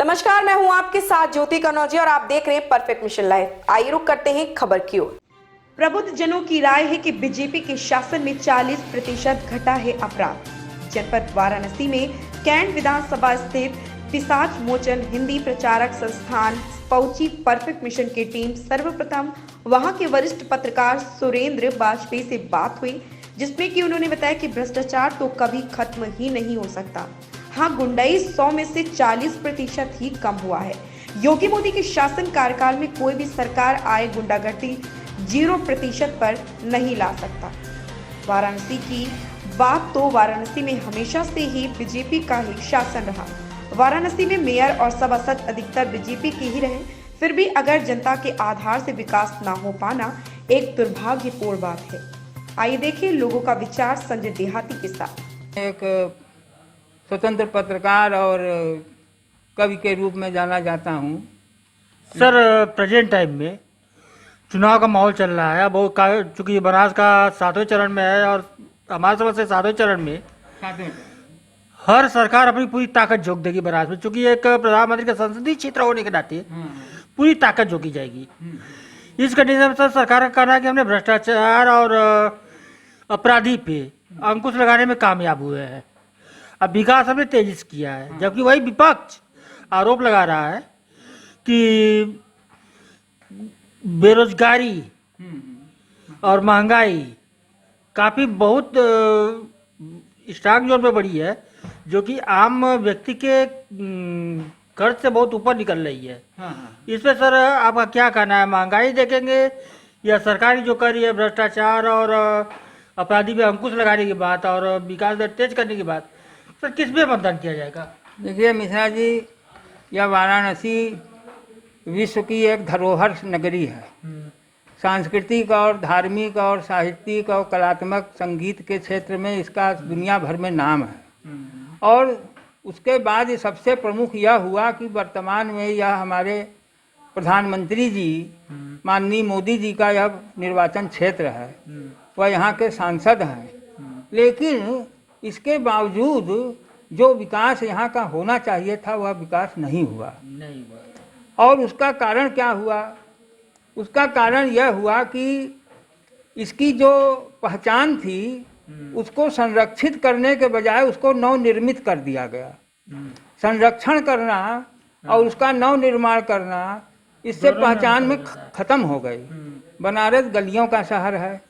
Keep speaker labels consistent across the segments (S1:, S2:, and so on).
S1: नमस्कार, मैं हूं आपके साथ ज्योति कनौजी और आप देख रहे हैं परफेक्ट मिशन लाइव। आइए रुक करते हैं खबर की ओर। प्रबुद्ध जनों की राय है कि बीजेपी के शासन में 40% घटा है अपराध। जनपद वाराणसी में कैंट विधानसभा स्थित पिशाच मोचन हिंदी प्रचारक संस्थान पहुंची परफेक्ट मिशन की टीम। सर्वप्रथम वहां के वरिष्ठ पत्रकार सुरेंद्र वाजपेयी से बात हुई, जिसमें कि उन्होंने बताया कि भ्रष्टाचार तो कभी खत्म ही नहीं हो सकता। हाँ, गुंडाई 100 में से 40% ही कम हुआ है। योगी मोदी के शासन कार्यकाल में कोई भी सरकार आए गुंडागर्दी 0% पर नहीं ला सकता। वाराणसी की बात तो वाराणसी में हमेशा से ही बीजेपी का ही शासन रहा। वाराणसी में मेयर और सभासद अधिकतर बीजेपी के ही रहे। फिर भी अगर जनता के आधार से विकास ना हो पाना एक दुर्भाग्यपूर्ण बात है। आइए देखिए लोगों का विचार संजय देहाती के साथ।
S2: एक स्वतंत्र पत्रकार और कवि के रूप में जाना जाता हूँ।
S3: सर, प्रेजेंट टाइम में चुनाव का माहौल चल रहा है। बहुत चूँकि बनास का 7वें चरण में है और हमारे समझ से 7वें चरण में हर सरकार अपनी पूरी ताकत झोंक देगी बनास में। चूँकि एक प्रधानमंत्री का संसदीय क्षेत्र होने के नाते पूरी ताकत झोंकी जाएगी। इस कंडीशन में सर सरकार का कहना है कि हमने भ्रष्टाचार और अपराधी पे अंकुश लगाने में कामयाब हुए हैं। अब विकास हमने तेजी से किया है, जबकि वही विपक्ष आरोप लगा रहा है कि बेरोजगारी और महंगाई काफ़ी बहुत स्ट्रांग जोन पे बढ़ी है, जो कि आम व्यक्ति के खर्च से बहुत ऊपर निकल रही है। इस पे सर आपका क्या कहना है? महंगाई देखेंगे या सरकारी जो कर रही है भ्रष्टाचार और अपराधी पे अंकुश लगाने की बात और विकास दर तेज करने की बात, सर किस पे मतदान किया जाएगा?
S2: देखिए मिश्रा जी, यह वाराणसी विश्व की एक धरोहर नगरी है। सांस्कृतिक और धार्मिक और साहित्यिक और कलात्मक संगीत के क्षेत्र में इसका दुनिया भर में नाम है। और उसके बाद ये सबसे प्रमुख यह हुआ कि वर्तमान में यह हमारे प्रधानमंत्री जी माननीय मोदी जी का यह निर्वाचन क्षेत्र है। वह यहाँ के सांसद हैं, लेकिन इसके बावजूद जो विकास यहाँ का होना चाहिए था वह विकास नहीं हुआ। और उसका कारण क्या हुआ? उसका कारण यह हुआ कि इसकी जो पहचान थी उसको संरक्षित करने के बजाय उसको नवनिर्मित कर दिया गया। संरक्षण करना और उसका नवनिर्माण करना, इससे पहचान में ख़त्म हो गई। बनारस गलियों का शहर है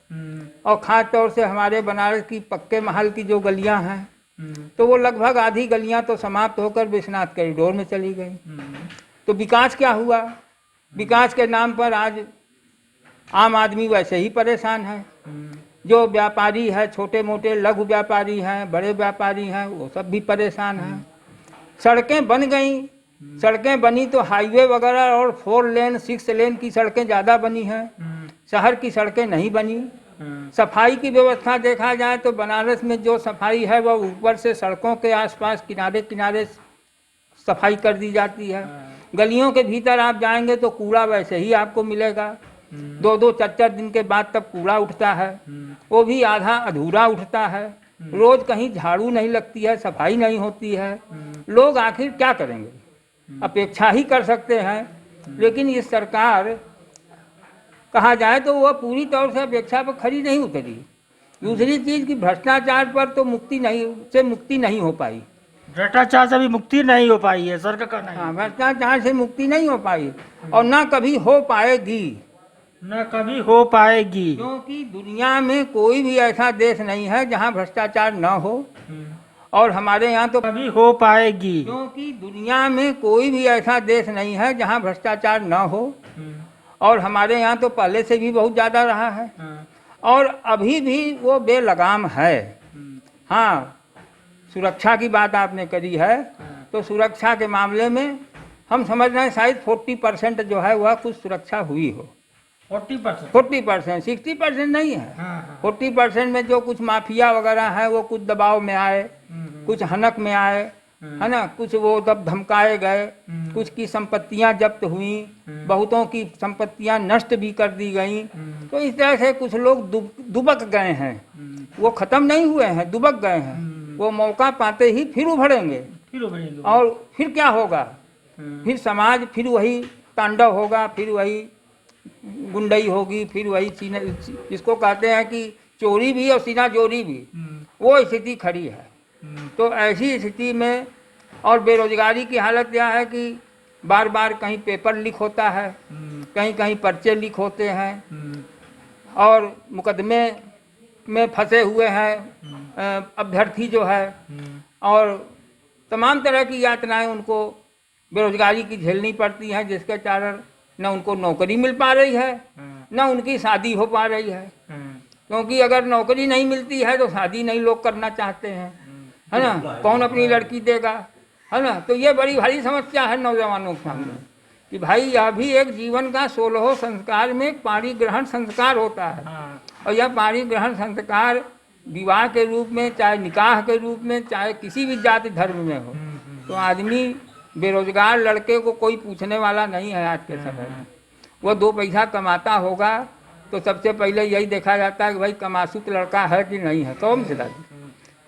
S2: और ख़ास तौर से हमारे बनारस की पक्के महल की जो गलियां हैं, तो वो लगभग आधी गलियां तो समाप्त होकर विश्वनाथ कॉरिडोर में चली गई। तो विकास क्या हुआ? विकास के नाम पर आज आम आदमी वैसे ही परेशान है। जो व्यापारी है, छोटे मोटे लघु व्यापारी हैं, बड़े व्यापारी हैं, वो सब भी परेशान हैं। सड़कें बन गई, सड़कें बनी तो हाईवे वगैरह और 4 लेन 6 लेन की सड़कें ज़्यादा बनी हैं। शहर की सड़कें नहीं बनी। सफाई की व्यवस्था देखा जाए तो बनारस में जो सफाई है वह ऊपर से सड़कों के आसपास किनारे किनारे सफाई कर दी जाती है। गलियों के भीतर आप जाएंगे तो कूड़ा वैसे ही आपको मिलेगा। 2-2 4-4 दिन के बाद तब कूड़ा उठता है, वो भी आधा अधूरा उठता है। रोज कहीं झाड़ू नहीं लगती है, सफाई नहीं होती है। लोग आखिर क्या करेंगे? अपेक्षा ही कर सकते हैं। लेकिन ये सरकार कहा जाए तो वह पूरी तौर से अपेक्षा पर खरी नहीं उतरी। दूसरी चीज़ कि भ्रष्टाचार पर तो मुक्ति नहीं हो पाई।
S3: भ्रष्टाचार से भी मुक्ति नहीं हो पाई है सर का कहना है।
S2: हाँ, भ्रष्टाचार से मुक्ति नहीं हो पाई और ना कभी हो पाएगी।
S3: न कभी हो पाएगी,
S2: क्योंकि दुनिया में कोई भी ऐसा देश नहीं है जहाँ भ्रष्टाचार न हो। और हमारे यहाँ तो
S3: कभी हो पाएगी,
S2: क्योंकि दुनिया में कोई भी ऐसा देश नहीं है जहाँ भ्रष्टाचार न हो। और हमारे यहाँ तो पहले से भी बहुत ज़्यादा रहा है और अभी भी वो बेलगाम है। हाँ, सुरक्षा की बात आपने करी है, तो सुरक्षा के मामले में हम समझ रहे हैं शायद 40% जो है वह कुछ सुरक्षा हुई हो। 40%, 60% नहीं है। 40% में जो कुछ माफिया वगैरह है वो कुछ दबाव में आए, कुछ हनक में आए, है ना, कुछ वो दब धमकाए गए, कुछ की संपत्तियां जब्त हुई, बहुतों की संपत्तियां नष्ट भी कर दी गई। तो इस तरह से कुछ लोग दुबक गए हैं। वो ख़त्म नहीं हुए हैं, दुबक गए हैं। वो मौका पाते ही फिर उभरेंगे। और फिर क्या होगा? फिर समाज फिर वही तांडव होगा, फिर वही गुंडई होगी, फिर वही सीना, जिसको कहते हैं कि चोरी भी और सीना जोरी भी, वो स्थिति खड़ी है। तो ऐसी स्थिति में और बेरोजगारी की हालत यह है कि बार बार कहीं पेपर लीक होता है, कहीं कहीं पर्चे लीक होते हैं और मुकदमे में फंसे हुए हैं अभ्यर्थी जो है, और तमाम तरह की यातनाएं उनको बेरोजगारी की झेलनी पड़ती हैं, जिसके कारण न उनको नौकरी मिल पा रही है, न उनकी शादी हो पा रही है। क्योंकि अगर नौकरी नहीं मिलती है तो शादी नहीं लोग करना चाहते हैं, है ना, कौन अपनी लड़की देगा, है ना। तो ये बड़ी भारी समस्या है नौजवानों के सामने कि भाई यह भी एक जीवन का 16 संस्कार में एक पाणी ग्रहण संस्कार होता है, और यह पाणी ग्रहण संस्कार विवाह के रूप में, चाहे निकाह के रूप में, चाहे किसी भी जाति धर्म में हो, तो आदमी बेरोजगार लड़के को कोई पूछने वाला नहीं है आज के समय में। वो 2 पैसा कमाता होगा तो सबसे पहले यही देखा जाता है कि भाई कमासुत लड़का है कि नहीं है, कौन से दादी।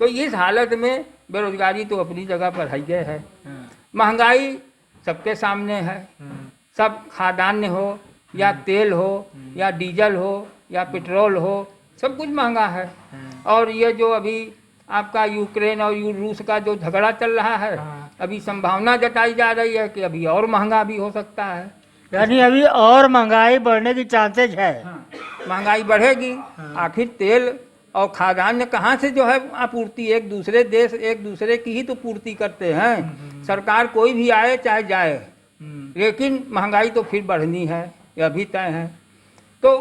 S2: तो इस हालत में बेरोजगारी तो अपनी जगह पर है। महंगाई सबके सामने है, सब खाद्यान्न हो या तेल हो या डीजल हो या पेट्रोल हो, सब कुछ महंगा है। और ये जो अभी आपका यूक्रेन और रूस का जो झगड़ा चल रहा है, अभी संभावना जताई जा रही है कि अभी और महंगा भी हो सकता है,
S3: यानी अभी और महंगाई बढ़ने की चांसेज है।
S2: महंगाई बढ़ेगी। आखिर तेल और खाद्यान्न कहाँ से जो है आपूर्ति, एक दूसरे देश एक दूसरे की ही तो पूर्ति करते हैं। सरकार कोई भी आए चाहे जाए, लेकिन महंगाई तो फिर बढ़नी है, यह भी तय है। तो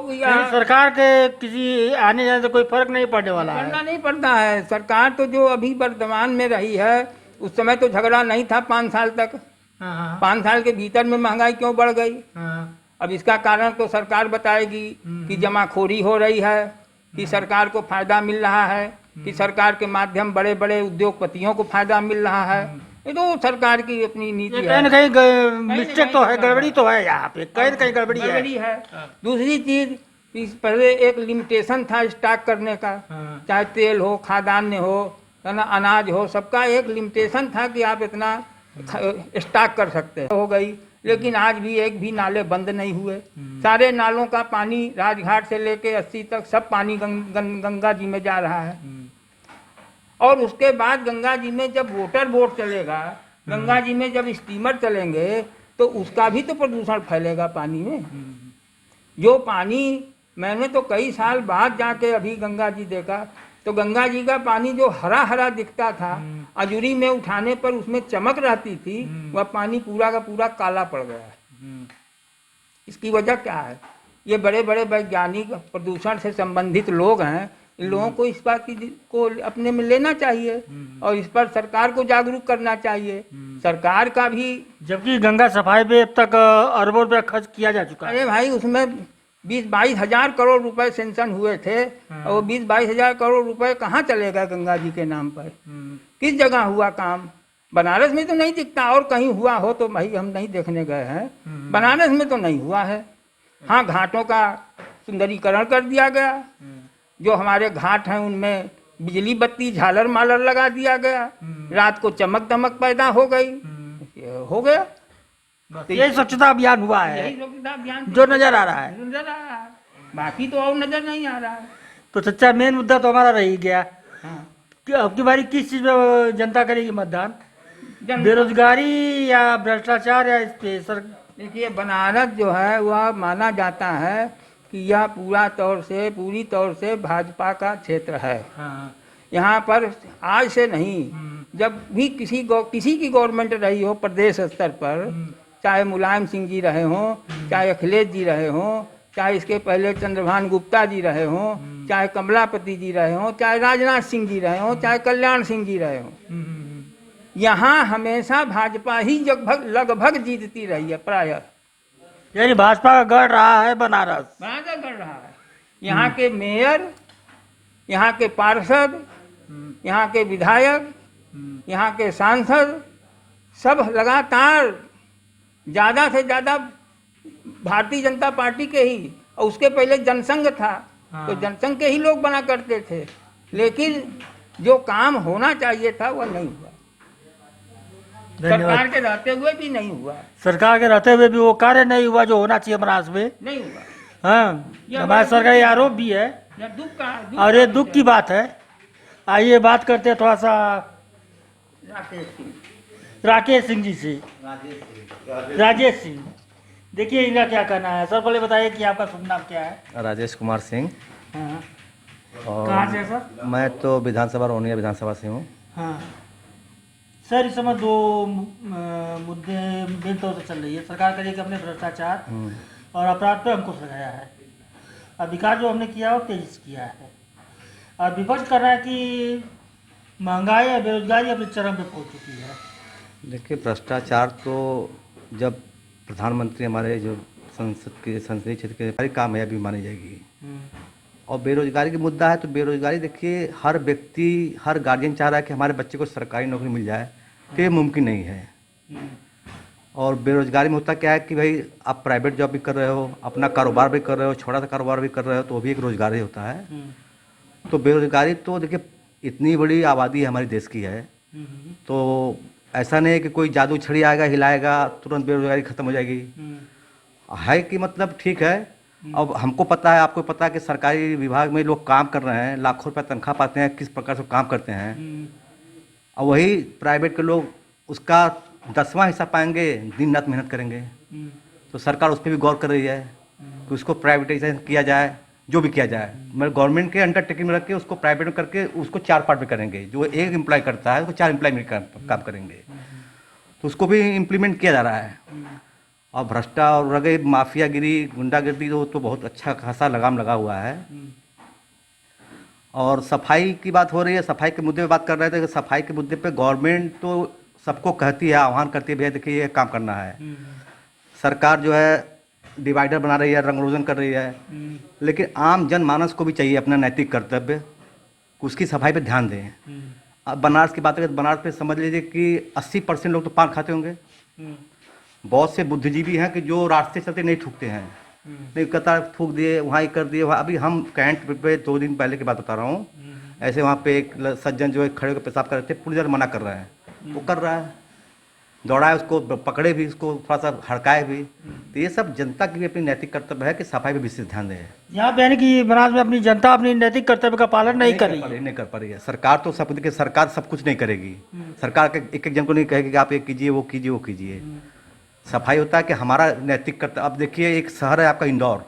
S3: सरकार के किसी आने जाने से कोई फर्क नहीं पड़ने वाला है,
S2: पड़ना नहीं पड़ता है। सरकार तो जो अभी वर्तमान में रही है, उस समय तो झगड़ा नहीं था 5 साल तक। 5 साल के भीतर में महंगाई क्यों बढ़ गई? अब इसका कारण तो सरकार बताएगी कि जमाखोरी हो रही है, कि सरकार को फायदा मिल रहा है, कि सरकार के माध्यम बड़े बड़े उद्योगपतियों को फायदा मिल रहा है। ये तो सरकार की अपनी नीति है।
S3: कहीं कहीं मिस्टेक तो है, गड़बड़ी तो है यहाँ पे, कहीं कहीं गड़बड़ी है।
S2: दूसरी चीज, पहले एक लिमिटेशन था स्टॉक करने का, चाहे तेल हो, खाद्यान्न हो, है ना, अनाज हो, सबका एक लिमिटेशन था कि आप इतना स्टॉक कर सकते हैं, हो गई। लेकिन आज भी एक भी नाले बंद नहीं हुए। सारे नालों का पानी राजघाट से लेके 80 तक सब पानी गंगा जी में जा रहा है। और उसके बाद गंगा जी में जब वाटर बोट चलेगा, गंगा जी में जब स्टीमर चलेंगे, तो उसका भी तो प्रदूषण फैलेगा पानी में। जो पानी मैंने तो कई साल बाद जाके अभी गंगा जी देखा, तो गंगा जी का पानी जो हरा हरा दिखता था, अजूरी में उठाने पर उसमें चमक रहती थी, वह पानी पूरा का पूरा काला पड़ गया है। इसकी वजह क्या है? ये बड़े बड़े वैज्ञानिक, प्रदूषण से संबंधित लोग हैं, इन लोगों को इस बात की को अपने में लेना चाहिए और इस पर सरकार को जागरूक करना चाहिए। सरकार का भी,
S3: जबकि गंगा सफाई पे अब तक अरबों रुपया खर्च किया जा चुका है।
S2: अरे भाई, उसमें 20-22 हजार करोड़ रुपए सेंक्शन हुए थे, और वो 20-22 हजार करोड़ रुपए कहाँ चलेगा गंगा जी के नाम पर? किस जगह हुआ काम? बनारस में तो नहीं दिखता, और कहीं हुआ हो तो भाई हम नहीं देखने गए हैं। बनारस में तो नहीं हुआ है। हाँ, घाटों का सुंदरीकरण कर दिया गया, जो हमारे घाट हैं उनमें बिजली बत्ती झालर मालर लगा दिया गया, रात को चमक दमक पैदा हो गई, हो गया।
S3: तो यही स्वच्छता अभियान हुआ है,
S2: यही स्वच्छता अभियान
S3: जो नजर आ रहा है।
S2: नजर आ रहा है, बाकी तो और नजर नहीं आ रहा है।
S3: तो सच्चा मेन मुद्दा तो हमारा रह ही गया।
S2: हाँ।
S3: कि अब की बारी किस चीज में जनता करेगी मतदान? बेरोजगारी या भ्रष्टाचार या इस पे? सर
S2: देखिए, बनारस जो है वह माना जाता है कि यह पूरी तौर से भाजपा का क्षेत्र है। यहाँ पर आज से नहीं, जब भी किसी की गवर्नमेंट रही हो प्रदेश स्तर पर, चाहे मुलायम सिंह जी रहे हों, चाहे अखिलेश जी रहे हों, चाहे इसके पहले चंद्रभान गुप्ता जी रहे हों, चाहे कमलापति जी रहे हों, चाहे राजनाथ सिंह जी रहे हों, चाहे कल्याण सिंह जी रहे हों, यहाँ हमेशा भाजपा ही लगभग जीतती रही है प्रायः।
S3: यानी भाजपा का गढ़ रहा है बनारस
S2: गढ़ रहा है। यहाँ के मेयर, यहाँ के पार्षद, यहाँ के विधायक, यहाँ के सांसद सब लगातार ज़्यादा से ज़्यादा भारतीय जनता पार्टी के ही, और उसके पहले जनसंघ था, तो जनसंघ के ही लोग बना करते थे। लेकिन जो काम होना चाहिए था वह नहीं हुआ। सरकार के रहते हुए भी नहीं हुआ,
S3: सरकार के रहते हुए भी वो कार्य नहीं हुआ जो होना चाहिए बनारस में।
S2: नहीं हुआ।
S3: हाँ, हमारे सरकार ये आरोप भी है
S2: यह दुख का
S3: और ये दुख की बात है। आइए बात करते हैं थोड़ा सा राकेश सिंह जी से। राजेश सिंह, देखिए इनका क्या कहना है। सर पहले बताइए कि आपका शुभ नाम क्या है।
S4: राजेश कुमार सिंह।
S3: हाँ,
S4: और
S3: कहाँ से है सर?
S4: मैं तो विधानसभा रोनिया विधानसभा से हूँ।
S3: हाँ सर, इस समय दो मुद्दे मेन तौर से चल रही है। सरकार कह रही है कि हमने भ्रष्टाचार और अपराध पर अंकुश लगाया है, और विकास जो हमने किया है वो तेजी से किया है। और विपक्ष कर रहा है कि महंगाई और बेरोजगारी अपने चरम पे पहुंच चुकी है।
S4: देखिए, भ्रष्टाचार तो जब प्रधानमंत्री हमारे जो संसदीय क्षेत्र के सारी कामयाबी मानी जाएगी। और बेरोजगारी का मुद्दा है तो बेरोजगारी, देखिए हर व्यक्ति, हर गार्जियन चाह रहा है कि हमारे बच्चे को सरकारी नौकरी मिल जाए, तो ये मुमकिन नहीं है। और बेरोजगारी में होता क्या है कि भाई आप प्राइवेट जॉब भी कर रहे हो, अपना कारोबार भी कर रहे हो, छोटा सा कारोबार भी कर रहे हो, तो वो भी एक रोजगार ही होता है। तो बेरोजगारी तो देखिए इतनी बड़ी आबादी हमारे देश की है, तो ऐसा नहीं है कि कोई जादू छड़ी आएगा हिलाएगा तुरंत बेरोजगारी खत्म हो जाएगी। है कि मतलब ठीक है। अब हमको पता है, आपको पता है कि सरकारी विभाग में लोग काम कर रहे हैं, लाखों रुपये तनख्वाह पाते हैं, किस प्रकार से काम करते हैं। और वही प्राइवेट के लोग उसका 10वां हिस्सा पाएंगे, दिन रात मेहनत करेंगे। तो सरकार उस पर भी गौर कर रही है कि उसको प्राइवेटाइजेशन किया जाए, जो भी किया जाए। मतलब गवर्नमेंट के अंडरटेकिंग में रख के उसको प्राइवेट में करके उसको 4 पार्ट में करेंगे। जो एक एम्प्लॉय करता है उसको 4 एम्प्लॉय में काम करेंगे, तो उसको भी इम्प्लीमेंट किया जा रहा है। और भ्रष्टा और रगे माफियागिरी, गुंडागिरी तो बहुत अच्छा खासा लगाम लगा हुआ है। और सफाई की बात हो रही है, सफाई के मुद्दे पे बात कर रहे थे कि सफाई के मुद्दे पे गवर्नमेंट तो सबको कहती है, आह्वान करती है, भैया देखिए ये काम करना है। सरकार जो है डिवाइडर बना रही है, रंगरोगन कर रही है, लेकिन आम जनमानस को भी चाहिए अपना नैतिक कर्तव्य, उसकी सफाई पे ध्यान दें। अब बनारस की बात करें तो बनारस पे समझ लीजिए कि 80% लोग तो पान खाते होंगे। बहुत से बुद्धिजीवी हैं कि जो रास्ते चलते नहीं थूकते हैं, नहीं कहता थूक दिए, वहाँ ही कर दिए। वहाँ अभी हम कैंट पे 2 दिन पहले की बात बता रहा हूँ, ऐसे वहाँ पे एक सज्जन जो है खड़े होकर पेशाब कर रहे थे, पुलिस मना कर रहा है, वो कर रहा है, दौड़ाए उसको, पकड़े भी उसको, थोड़ा सा हड़काए भी। तो ये सब जनता की भी अपनी नैतिक कर्तव्य है कि सफाई पे विशेष ध्यान दें।
S3: यहाँ पे यानी कि बनारस में अपनी जनता अपनी नैतिक कर्तव्य का पालन नहीं कर रही है।
S4: नहीं कर पा रही है। सरकार तो सब देखिए, सरकार सब कुछ नहीं करेगी। सरकार के एक जन को नहीं कहेगी कि आप ये कीजिए, वो कीजिए, वो कीजिए। सफाई होता है कि हमारा नैतिक कर्तव्य। अब देखिए एक शहर है आपका इंदौर,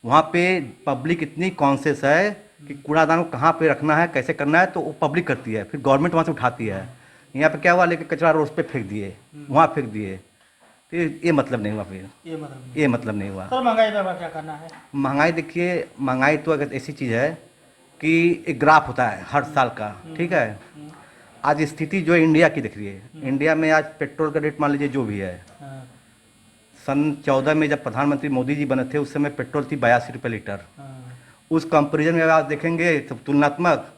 S4: वहाँ पे पब्लिक इतनी कॉन्शियस है कि कूड़ादान को कहाँ पे रखना है, कैसे करना है, तो वो पब्लिक करती है, फिर गवर्नमेंट वहाँ से उठाती है। यहाँ पे क्या हुआ, लेके कचरा रोड पे फेंक दिए, वहाँ फेंक दिए, तो ये मतलब नहीं हुआ। फिर ये मतलब नहीं हुआ।
S3: सर महंगाई पर क्या करना है?
S4: महंगाई देखिए, महंगाई तो अगर ऐसी चीज़ है कि एक ग्राफ होता है हर साल का, ठीक है। आज स्थिति जो है इंडिया की दिख रही है, इंडिया में आज पेट्रोल का रेट मान लीजिए जो भी है, सन 14 में जब प्रधानमंत्री मोदी जी बने थे उस समय पेट्रोल थी 82 रुपये लीटर। उस कंपेरिजन में आप देखेंगे तो तुलनात्मक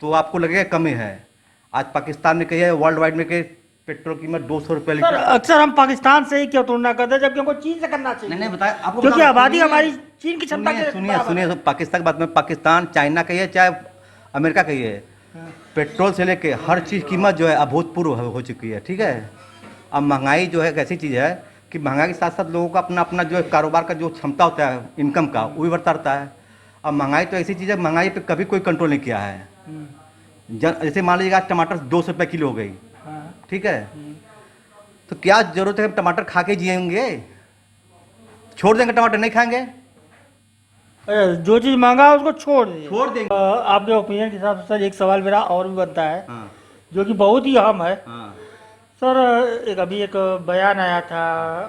S4: तो आपको लगेगा कमी है। आज पाकिस्तान में कही है वर्ल्ड वाइड में कि पेट्रोल कीमत 200 रुपये लीटर।
S3: अक्सर हम पाकिस्तान से ही क्यों तुलना करते हैं, जबकि हमको चीन से करना चाहिए।
S4: नहीं बताया आपको,
S3: क्योंकि आबादी हमारी चीन की क्षमता के
S4: सुनिए पाकिस्तान की बात में, पाकिस्तान चाइना कही है चाहे अमेरिका कही है, पेट्रोल से लेके हर चीज़ कीमत जो है अभूतपूर्व हो चुकी है, ठीक है। अब महंगाई जो है एक ऐसी चीज़ है कि महंगाई के साथ साथ लोगों का अपना अपना जो है कारोबार का जो क्षमता होता है इनकम का, वो भी बढ़ता रहता है। अब महंगाई तो ऐसी चीज़ है, महंगाई पे कभी कोई कंट्रोल नहीं किया है। जैसे मान लीजिएगा टमाटर 200 रुपये किलो हो गई, ठीक है, तो क्या जरूरत है टमाटर खा के जिएंगे? छोड़ देंगे टमाटर, नहीं खाएंगे?
S3: जो चीज़ महंगा है उसको छोड़
S4: देंगे।
S3: आपके ओपिनियन के हिसाब से सर एक सवाल मेरा और भी बनता है,
S4: हाँ।
S3: जो कि बहुत ही अहम है।
S4: हाँ।
S3: सर अभी एक बयान आया था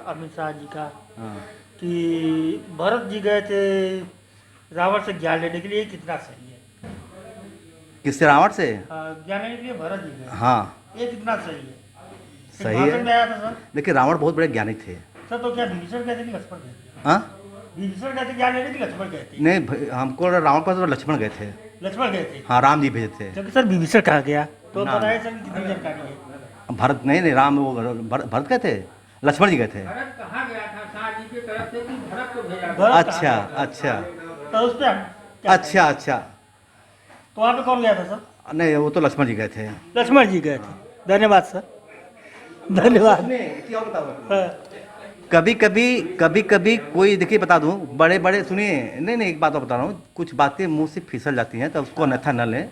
S3: अमित शाह जी का,
S4: हाँ।
S3: कि भरत जी गए थे रावण से ज्ञान लेने के लिए, कितना सही है?
S4: किससे? रावण से
S3: ज्ञान लेने के लिए भरत जी गए,
S4: हाँ,
S3: ये कितना सही है?
S4: सही है।
S3: भाषण में आया था सर।
S4: देखिए रावण बहुत बड़े ज्ञानी थे।
S3: सर तो क्या विभीषण गए थे कि लक्ष्मण गए थे?
S4: हाँ,
S3: विभीषण गए थे ज्ञान लेने की, लक्ष्मण गए थे?
S4: नहीं हमको रावण पर तो लक्ष्मण गए थे।
S3: लक्ष्मण गए थे,
S4: हाँ, राम जी भेजे थे।
S3: क्योंकि सर विभीषण कहा गया, तो
S4: ना।
S3: बताइए सर कितनी जानकारी है?
S4: भरत नहीं राम, वो भरत गए थे, लक्ष्मण जी गए थे।
S2: भरत कहा गया था शाह जी की तरफ से कि भरत को भेजा।
S3: भरत
S4: अच्छा
S3: कहा
S4: अच्छा
S3: गया। तो उस पे हम क्या
S4: अच्छा अच्छा,
S3: तो वहाँ पे कौन गया था सर?
S4: नहीं वो तो लक्ष्मण जी गए थे।
S3: लक्ष्मण जी गए थे। धन्यवाद सर। धन्यवाद।
S4: कभी कभी कोई देखिए बता दूं, बड़े बड़े सुनिए, नहीं एक बात और बता रहा हूँ, कुछ बातें मुंह से फिसल जाती हैं तो उसको अन्यथा न लें।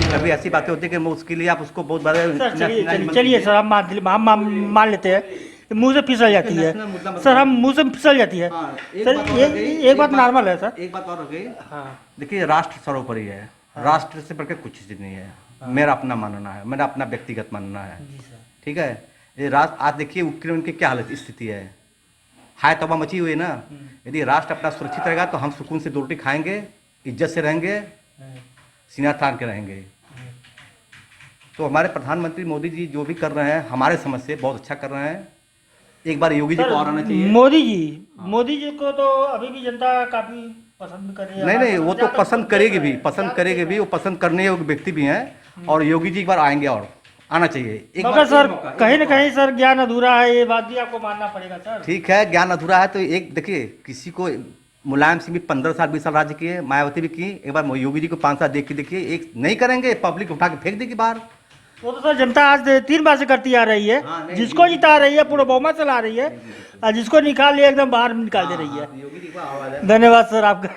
S4: कभी ऐसी बातें होती है कि उसके लिए आप उसको बहुत बड़ा
S3: सर चलिए सर, हम मान लेते हैं मुंह से फिसल जाती है सर, हम मुंह से फिसल जाती है सर, एक बात नॉर्मल है सर।
S4: एक बात और हो गई, देखिए राष्ट्र सर्वोपरि है, राष्ट्र से बढ़कर कुछ चीज नहीं है, मेरा अपना मानना है, मेरा अपना व्यक्तिगत मानना है, ठीक है। ये राष्ट्र आज देखिए यूक्रेन की क्या हालत स्थिति है, हाय तबाह मची हुई है ना। यदि राष्ट्र अपना सुरक्षित रहेगा तो हम सुकून से 2 रोटी खाएंगे, इज्जत से रहेंगे, सीना तान के रहेंगे। तो हमारे प्रधानमंत्री मोदी जी जो भी कर रहे हैं हमारे समझ से बहुत अच्छा कर रहे हैं। एक बार योगी जी को और आना चाहिए।
S3: मोदी जी को तो अभी भी जनता काफी पसंद कर रही है।
S4: नहीं वो तो पसंद करेगी भी, वो पसंद करने योग्य व्यक्ति भी हैं, और योगी जी एक बार आएंगे और आना चाहिए।
S3: मगर सर कहीं ना कहीं सर ज्ञान अधूरा है, ये बात भी आपको मानना पड़ेगा सर।
S4: ठीक है, ज्ञान अधूरा है तो एक देखिए, किसी को मुलायम सिंह भी 15 साल 20 साल राज्य किए, मायावती भी की, एक बार योगी जी को 5 साल देख के देखिए, एक नहीं करेंगे पब्लिक उठा के फेंक देगी बाहर।
S3: वो तो सर जनता आज 3 बार से करती आ रही है, जिसको जिता रही है पूरा बहुमत चला रही है, और जिसको निकाल लिया एकदम बाहर निकाल दे रही है। धन्यवाद सर आपका।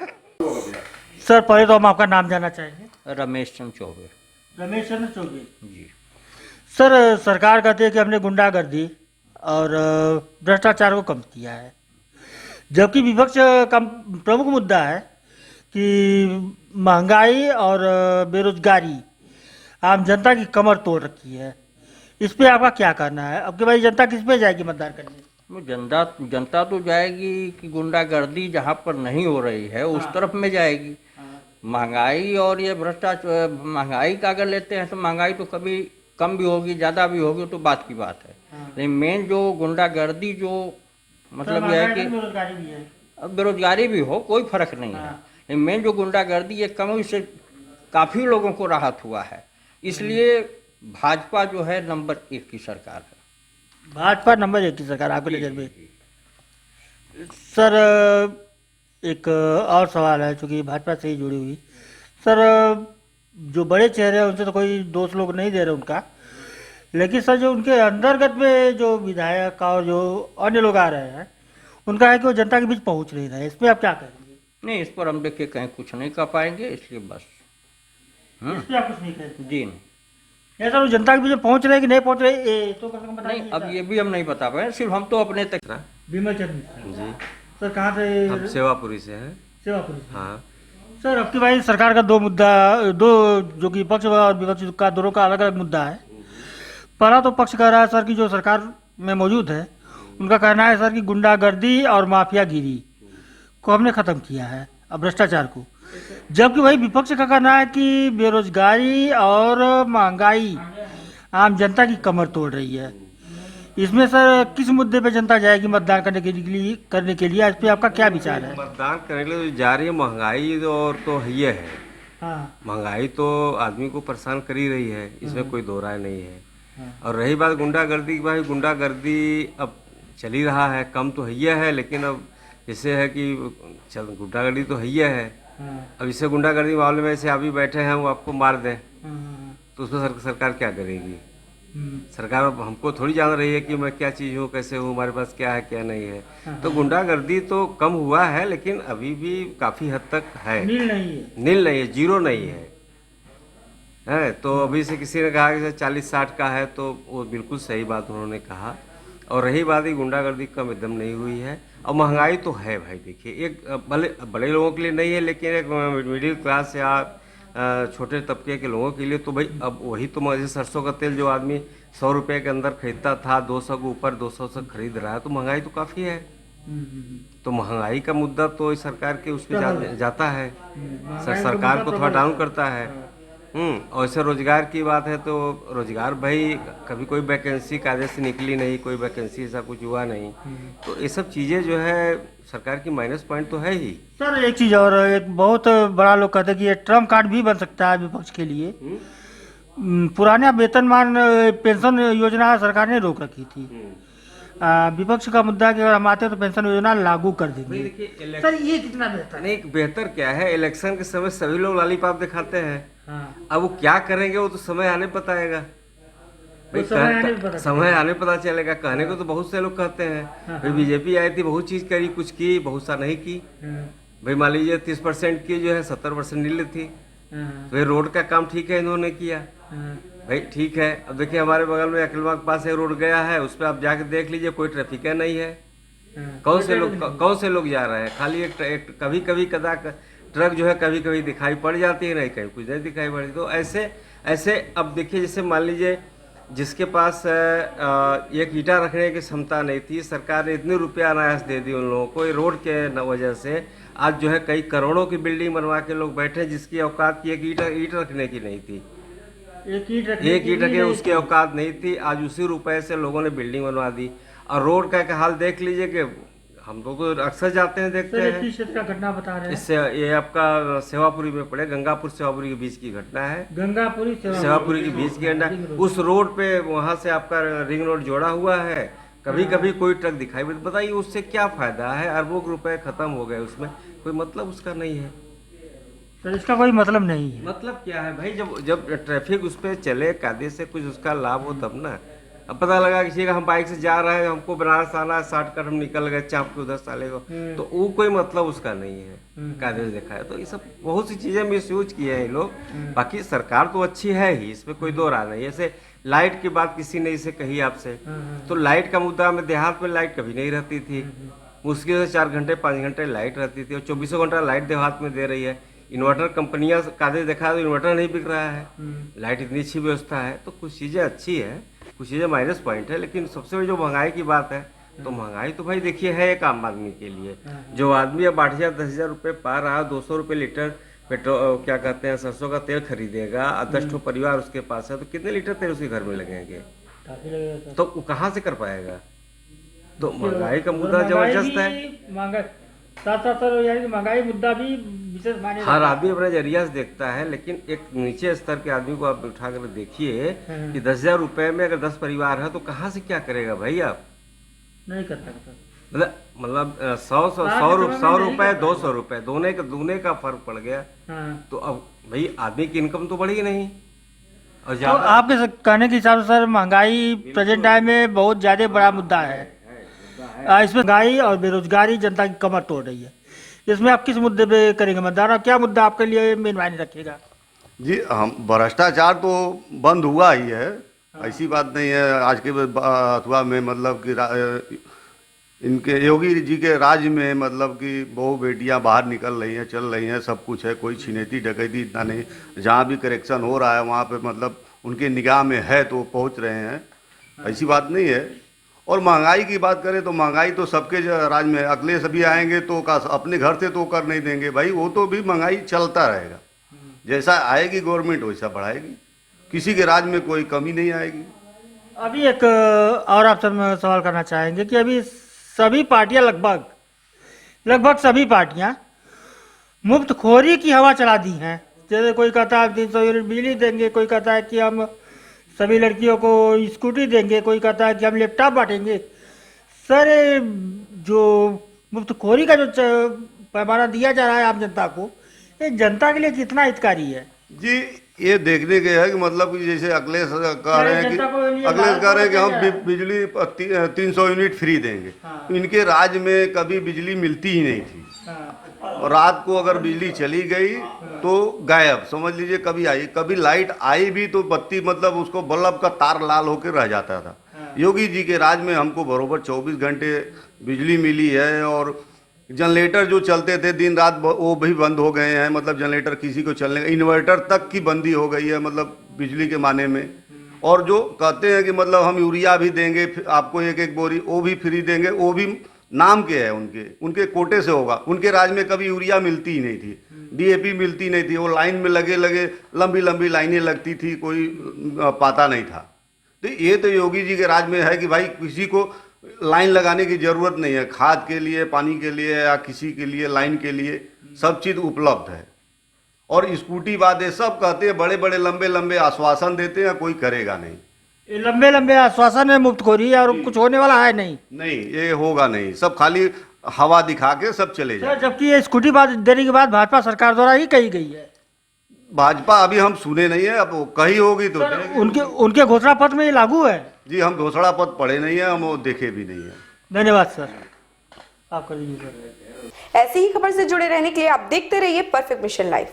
S3: सर पहले तो हम आपका नाम जानना चाहेंगे।
S5: रमेश चंद्र चौबे।
S3: रमेश चंद्र चौबे
S5: जी।
S3: सर सरकार कहती है कि हमने गुंडागर्दी और भ्रष्टाचार को कम किया है, जबकि विपक्ष का प्रमुख मुद्दा है कि महंगाई और बेरोजगारी आम जनता की कमर तोड़ रखी है। इस पे आपका क्या कहना है? अब के भाई जनता किस पे जाएगी मतदान करने?
S5: वो जनता तो जाएगी कि गुंडागर्दी जहाँ पर नहीं हो रही है उस तरफ में जाएगी। महंगाई और ये भ्रष्टाचार, महंगाई का अगर लेते हैं तो महंगाई तो कभी कम भी होगी ज़्यादा भी होगी तो बात की बात है, लेकिन मेन जो गुंडागर्दी जो मतलब यह है कि
S3: बेरोजगारी भी है,
S5: अब बेरोजगारी भी हो कोई फर्क नहीं है, लेकिन मेन जो गुंडागर्दी ये कम, इससे काफ़ी लोगों को राहत हुआ है। इसलिए भाजपा जो है नंबर 1 की सरकार है।
S3: भाजपा नंबर 1 की सरकार आपके नजर में। सर एक और सवाल है, चूँकि भाजपा से ही जुड़ी हुई। सर जो बड़े चेहरे हैं उनसे तो कोई दोस्त लोग नहीं दे रहे उनका, लेकिन सर जो उनके अंतर्गत में जो विधायक और जो अन्य लोग आ रहे हैं उनका है कि वो जनता के बीच पहुंच नहीं रहे। इसमें आप क्या कहेंगे?
S5: नहीं, इस पर हम देखिए कहीं कुछ नहीं कर पाएंगे, इसलिए बस।
S3: इस पे आप कुछ नहीं कहेंगे?
S5: जी नहीं।
S3: ये सर जनता के बीच पहुंच रहे कि नहीं पहुंच रहे ये तो कम बता
S5: नहीं, अब ये भी हम नहीं बता पाए, सिर्फ हम तो अपने तक।
S3: विमल चंद्र
S6: जी,
S3: सर कहाँ से?
S6: हम सेवापुरी से हैं।
S3: सेवापुरी से।
S6: हाँ,
S3: सर अब की भाई सरकार का दो जो कि पक्ष और विपक्ष का दोनों का अलग अलग मुद्दा है। पहला तो पक्ष कह रहा है सर कि जो सरकार में मौजूद है उनका कहना है सर कि गुंडागर्दी और माफियागिरी को हमने ख़त्म किया है, अब भ्रष्टाचार को। जबकि वही विपक्ष का कहना है कि बेरोजगारी और महंगाई आम जनता की कमर तोड़ रही है। इसमें सर किस मुद्दे पे जनता जाएगी मतदान करने के लिए इस पे आपका क्या विचार है?
S6: मतदान करने के लिए जा रही है, महंगाई और तो ये है।
S3: हाँ,
S6: महंगाई तो आदमी को परेशान कर ही रही है, इसमें कोई दो राय नहीं है। और रही बात गुंडागर्दी की, भाई गुंडागर्दी अब चल ही रहा है, कम तो है, लेकिन अब जैसे है कि गुंडागर्दी तो है। अब इससे गुंडागर्दी मामले में ऐसे अभी बैठे हैं वो आपको मार दें तो उसमें सरकार क्या करेगी? सरकार अब हमको थोड़ी जान रही है कि मैं क्या चीज़ हूँ, कैसे हूँ, हमारे पास क्या है क्या नहीं है। तो गुंडागर्दी तो कम हुआ है, लेकिन अभी भी काफ़ी हद तक है, नील नहीं है, जीरो नहीं है। तो अभी से किसी ने कहा कि 40-60 का है, तो वो बिल्कुल सही बात उन्होंने कहा। और रही बात ही गुंडागर्दी कम एकदम नहीं हुई है। और महंगाई तो है भाई, देखिए एक भले बड़े लोगों के लिए नहीं है, लेकिन एक मिडिल क्लास या छोटे तबके के लोगों के लिए तो भाई अब वही तो मुझे सरसों का तेल जो आदमी 100 रुपये के अंदर खरीदता था 200 के ऊपर 200 से खरीद रहा है, तो महंगाई तो काफ़ी है। तो महंगाई का मुद्दा तो इस सरकार के उस पर जाता है, सरकार को थोड़ा डाउन करता है। और ऐसे रोजगार की बात है तो रोजगार भाई कभी कोई वैकेंसी कायदे से निकली नहीं, कोई वैकेंसी ऐसा कुछ हुआ नहीं। तो ये सब चीज़ें जो है सरकार की माइनस पॉइंट तो है ही।
S3: सर एक चीज़ और, एक बहुत बड़ा लोग कहते हैं कि ये ट्रम्प कार्ड भी बन सकता है विपक्ष के लिए। पुराना वेतनमान पेंशन योजना सरकार ने रोक रखी थी। विपक्ष का मुद्दा है कि अगर हम आते हैं तो पेंशन योजना लागू कर देंगे। सर ये कितना बेहतर?
S6: नहीं, बेहतर क्या है, इलेक्शन के समय सभी लोग लॉलीपॉप दिखाते हैं।
S3: हाँ।
S6: अब वो क्या करेंगे वो तो समय आने बताएगा। भाई समय आने पता चलेगा। कहने को तो बहुत से लोग कहते हैं भाई बीजेपी आई थी, बहुत चीज करी, कुछ की, बहुत सा नहीं की। भाई मान लीजिए 30% की जो है 70% नील थी। तो रोड का काम ठीक है इन्होंने किया, भाई ठीक है। अब देखिए हमारे बगल में अकलवा के पास एक रोड गया है, उस पर आप जाके देख लीजिए, कोई ट्रैफिक नहीं है। कौन से लोग जा रहे हैं? खाली एक कभी कभी कदा ट्रक जो है कभी कभी दिखाई पड़ जाती है, नहीं कहीं कुछ नहीं दिखाई पड़ती। तो ऐसे अब देखिए, जैसे मान लीजिए जिसके पास एक ईंटा रखने की क्षमता नहीं थी, सरकार ने इतने रुपया अनायास दे दी उन लोगों को, ये रोड के वजह से आज जो है कई करोड़ों की बिल्डिंग बनवा के लोग बैठे, जिसकी औकात की एक ईंट रखने की नहीं थी। एक ईंट रखे उसकी औकात नहीं थी। आज उसी रुपए से लोगों ने बिल्डिंग बनवा दी। और रोड का हाल देख लीजिए कि हम लोग तो अक्सर जाते हैं, देखते हैं।
S3: किस क्षेत्र का घटना बता रहे हैं?
S6: इससे ये आपका सेवापुरी में पड़े, गंगापुर सेवापुरी के बीच की घटना है।
S3: गंगापुरी
S6: सेवापुरी के बीच की घटना, उस रोड पे वहाँ से आपका रिंग रोड जोड़ा हुआ है, कभी कभी कोई ट्रक दिखाई पड़ता। बताइए उससे क्या फायदा है? अरबों के रुपए खत्म हो गए, उसमें कोई मतलब उसका नहीं है।
S3: सर इसका कोई मतलब नहीं है।
S6: मतलब क्या है भाई? जब ट्रैफिक उस पर चले, कायदे से कुछ उसका लाभ हो तब ना। अब पता लगा किसी का हम बाइक से जा रहे हैं, हमको बनारस आना है, शॉर्टकट हम निकल गए चाप के उधर साले को, तो वो कोई मतलब उसका नहीं है, कायदे से देखा है। तो ये सब बहुत सी चीजें मिस यूज किए हैं ये लोग। बाकी सरकार तो अच्छी है ही, इसमें कोई दो राय नहीं। जैसे लाइट की बात किसी ने इसे कही आपसे, तो लाइट का मुद्दा में, देहात में लाइट कभी नहीं रहती थी, मुश्किल से 4 घंटे 5 घंटे लाइट रहती थी, और 24 घंटा लाइट देहात में दे रही है। इन्वर्टर कंपनियां कायदे देखा तो इन्वर्टर नहीं बिक रहा है, लाइट इतनी अच्छी व्यवस्था है। तो कुछ चीज़ें अच्छी है, कुछ चीज़ें माइनस पॉइंट है। लेकिन सबसे बड़ी जो महंगाई की बात है, तो महंगाई तो भाई देखिए है एक आम आदमी के लिए। जो आदमी अब 8,000 10,000 रुपये पा रहा है, 200 रुपये लीटर पेट्रोल क्या कहते हैं सरसों का तेल खरीदेगा, 10 परिवार उसके पास है, तो कितने लीटर तेल उसके घर में लगेंगे? तो वो कहाँ से कर पाएगा? तो महंगाई का मुद्दा जबरदस्त है।
S3: साथ यानी कि महंगाई मुद्दा भी विशेष मायने
S6: हर आदमी अपने जरिया से देखता है, लेकिन एक नीचे स्तर के आदमी को आप उठा कर देखिए कि 10,000 रुपये में अगर 10 परिवार है, तो कहाँ से क्या करेगा भाई? आप
S3: नहीं कर सकते।
S6: मतलब 100 रुपए 200 रुपए दूने का फर्क पड़ गया। तो अब भाई आदमी की इनकम तो बढ़ी नहीं। और
S3: तो आपके कहने के हिसाब से सर महंगाई प्रेजेंट टाइम में बहुत ज्यादा बड़ा मुद्दा है। इसमें महंगाई और बेरोजगारी जनता की कमर तोड़ रही है। इसमें आप किस मुद्दे पे करेंगे मतदान, और क्या मुद्दा आपके लिए मेन मायने रखेगा?
S7: जी, हम भ्रष्टाचार तो बंद हुआ ही है, ऐसी बात नहीं है। आज के अथवा में मतलब कि इनके योगी जी के राज्य में मतलब कि बहु बेटियां बाहर निकल रही हैं, चल रही हैं, सब कुछ है, कोई छिनेती डकैती इतना नहीं। जहाँ भी करेक्शन हो रहा है वहाँ पे मतलब उनके निगाह में है तो पहुँच रहे हैं, ऐसी बात नहीं है। और महंगाई की बात करें तो महंगाई तो सबके राज्य में, अगले सभी आएंगे तो अपने घर से तो कर नहीं देंगे भाई, वो तो भी महंगाई चलता रहेगा। जैसा आएगी गवर्नमेंट वैसा बढ़ाएगी, किसी के राज्य में कोई कमी नहीं आएगी।
S3: अभी एक और आपसे सवाल करना चाहेंगे कि अभी सभी पार्टियां लगभग सभी पार्टियां मुफ्तखोरी की हवा चला दी हैं। जैसे कोई कहता है 300 यूनिट बिजली देंगे, कोई कहता है कि हम सभी लड़कियों को स्कूटी देंगे, कोई कहता है कि हम लैपटॉप बांटेंगे। सर जो मुफ्तखोरी का जो पैमाना दिया जा रहा है आम जनता को, ये जनता के लिए कितना हितकारी है?
S7: जी, ये देखने के है कि मतलब कि जैसे अखिलेश कह रहे हैं कि हम बिजली 300 यूनिट फ्री देंगे। तो इनके राज्य में कभी बिजली मिलती ही नहीं थी, और रात को अगर बिजली चली गई तो गायब, समझ लीजिए। कभी आई, कभी लाइट आई भी तो बत्ती मतलब उसको बल्ब का तार लाल होकर रह जाता था। योगी जी के राज में हमको बरोबर 24 घंटे बिजली मिली है, और जनरेटर जो चलते थे दिन रात वो भी बंद हो गए हैं। मतलब जनरेटर किसी को चलने, इन्वर्टर तक की बंदी हो गई है मतलब बिजली के माने में। और जो कहते हैं कि मतलब हम यूरिया भी देंगे आपको 1-1 बोरी, वो भी फ्री देंगे, वो भी नाम के है, उनके कोटे से होगा। उनके राज्य में कभी यूरिया मिलती ही नहीं थी, डीएपी मिलती नहीं थी, वो लाइन में लगे लंबी लाइनें लगती थी, कोई पता नहीं था। तो ये तो योगी जी के राज्य में है कि भाई किसी को लाइन लगाने की जरूरत नहीं है, खाद के लिए, पानी के लिए, या किसी के लिए लाइन के लिए सब चीज़ उपलब्ध है। और स्कूटी वादे सब कहते हैं, बड़े बड़े लंबे आश्वासन देते हैं, कोई करेगा नहीं।
S3: लंबे आश्वासन है, मुफ्तखोरी है, और कुछ होने वाला है नहीं,
S7: ये होगा नहीं, सब खाली हवा दिखा के सब चले जाए।
S3: जबकि ये स्कूटी देने की बात भाजपा सरकार द्वारा ही कही गई है।
S7: भाजपा अभी हम सुने नहीं है, अब वो कही होगी तो
S3: सर,
S7: देंगे।
S3: उनके घोषणा पत्र में ये लागू है?
S7: जी हम घोषणा पत्र पढ़े नहीं है, हम वो देखे भी नहीं है।
S3: धन्यवाद सर, आप कर दीजिए सर।
S1: ऐसी ही खबर से जुड़े रहने के लिए आप देखते रहिए परफेक्ट मिशन लाइव।